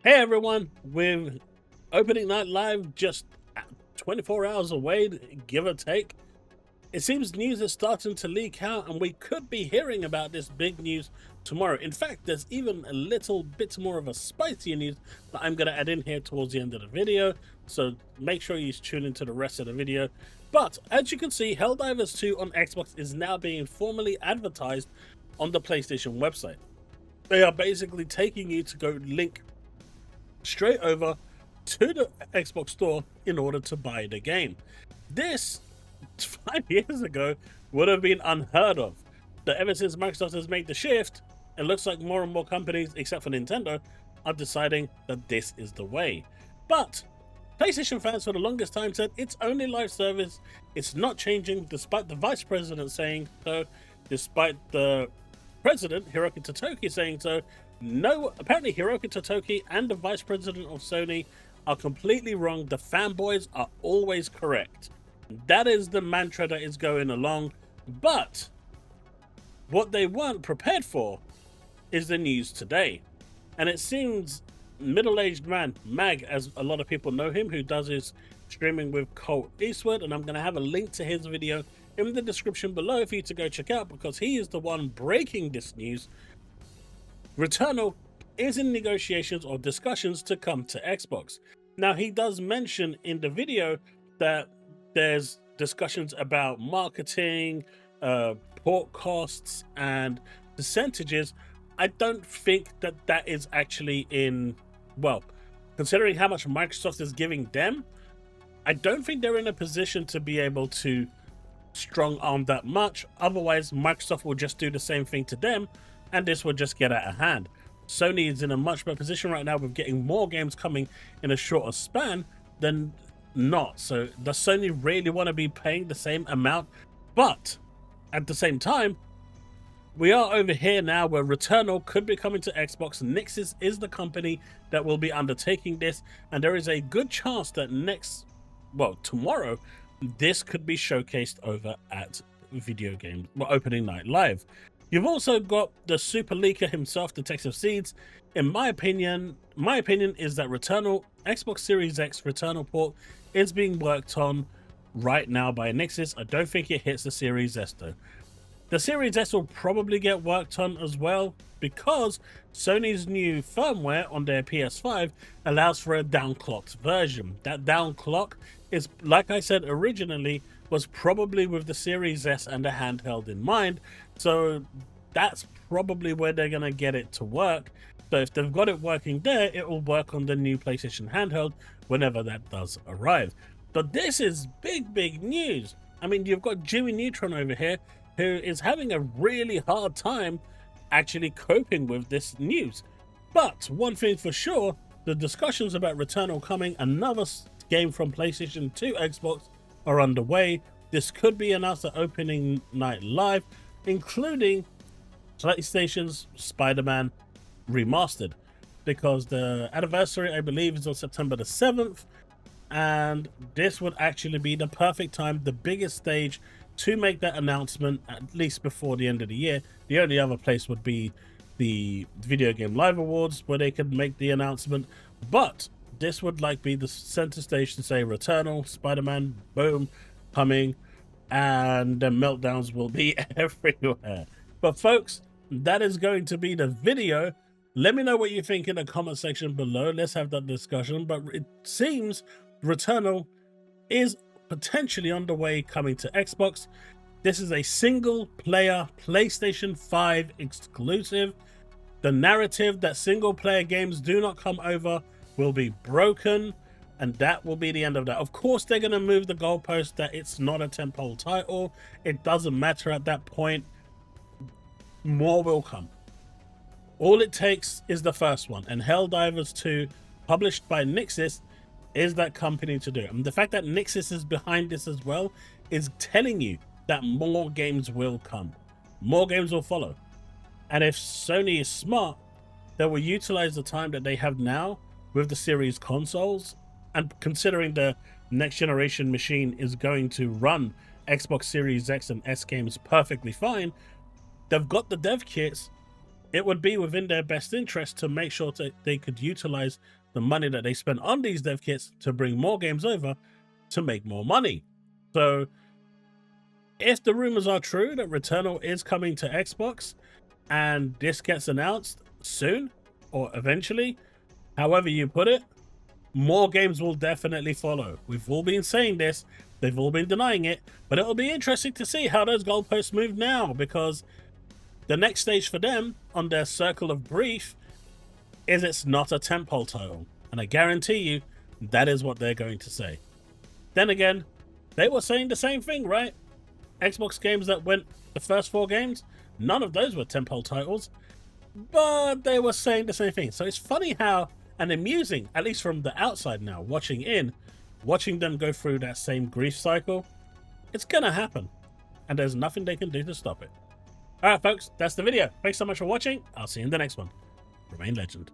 Hey everyone, with opening night live just 24 hours away, give or take, it seems news is starting to leak out and we could be hearing about this big news tomorrow. In fact, there's even a little bit more of a spicier news that I'm going to add in here towards the end of the video, so make sure you tune into the rest of the video. But as you can see, Helldivers 2 on Xbox is now being formally advertised on the PlayStation website. They are basically taking you to go link straight over to the Xbox store in order to buy the game. This 5 years ago would have been unheard of. But ever since Microsoft has made the shift, it looks like more and more companies, except for Nintendo, are deciding that this is the way. But PlayStation fans for the longest time said it's only live service, it's not changing, despite the vice president saying so, despite the president, Hiroki Totoki, saying so. No, apparently Hiroki Totoki and the vice president of Sony are completely wrong. The fanboys are always correct. That is the mantra that is going along. But what they weren't prepared for is the news today. And it seems middle-aged man, Mag, as a lot of people know him, who does his streaming with Colt Eastwood, and I'm going to have a link to his video in the description below for you to go check out, because he is the one breaking this news. Returnal is in negotiations or discussions to come to Xbox. Now, he does mention in the video that there's discussions about marketing, port costs, and percentages. I don't think that that is actually in, well, considering how much Microsoft is giving them, I don't think they're in a position to be able to strong arm that much. Otherwise, Microsoft will just do the same thing to them, and this will just get out of hand. Sony is in a much better position right now with getting more games coming in a shorter span than not. So does Sony really want to be paying the same amount? But at the same time, we are over here now where Returnal could be coming to Xbox. Nixxes is the company that will be undertaking this, and there is a good chance that tomorrow, this could be showcased over at Video Game Opening Night Live. You've also got the super leaker himself, the Texas Seeds. In my opinion is that Returnal, Xbox Series X Returnal port is being worked on right now by Nixxes. I don't think it hits the Series S though. The Series S will probably get worked on as well, because Sony's new firmware on their PS5 allows for a downclocked version. That downclock is, like I said originally, was probably with the Series S and the handheld in mind. So that's probably where they're going to get it to work. So if they've got it working there, it will work on the new PlayStation handheld whenever that does arrive. But this is big news. I mean, you've got Jimmy Neutron over here, who is having a really hard time actually coping with this news. But one thing for sure, the discussions about Returnal coming, another game from PlayStation to Xbox, are underway. This could be announced at Opening Night Live, including PlayStation's Spider-Man Remastered, because the anniversary, I believe, is on September the 7th, and this would actually be the perfect time, the biggest stage, to make that announcement, at least before the end of the year. The only other place would be the Video Game Live Awards, where they could make the announcement, but this would be the center stage to say Returnal, Spider-Man, boom, coming, and the meltdowns will be everywhere. But folks, that is going to be the video. Let me know what you think in the comment section below. Let's have that discussion. But it seems Returnal is potentially underway coming to Xbox. This is a single player PlayStation 5 exclusive. The narrative that single player games do not come over will be broken, and that will be the end of that. Of course, they're going to move the goalpost that it's not a tentpole title. It doesn't matter at that point. More will come. All it takes is the first one, and Helldivers 2, published by Nixxes, is that company to do it. And the fact that Nixxes is behind this as well is telling you that more games will come. More games will follow. And if Sony is smart, they will utilize the time that they have now with the series consoles, and considering the next generation machine is going to run Xbox Series X and S games perfectly fine, they've got the dev kits. It would be within their best interest to make sure that they could utilize the money that they spent on these dev kits to bring more games over to make more money. So if the rumors are true that Returnal is coming to Xbox and this gets announced soon or eventually, however you put it, more games will definitely follow. We've all been saying this, they've all been denying it, but it'll be interesting to see how those goalposts move now, because the next stage for them on their circle of brief is it's not a tentpole title. And I guarantee you that is what they're going to say. Then again, they were saying the same thing, right? Xbox games that went the first 4 games, none of those were tentpole titles, but they were saying the same thing. So it's funny how, and amusing, at least from the outside now, watching them go through that same grief cycle. It's gonna happen, and there's nothing they can do to stop it. Alright folks, that's the video. Thanks so much for watching. I'll see you in the next one. Remain legend.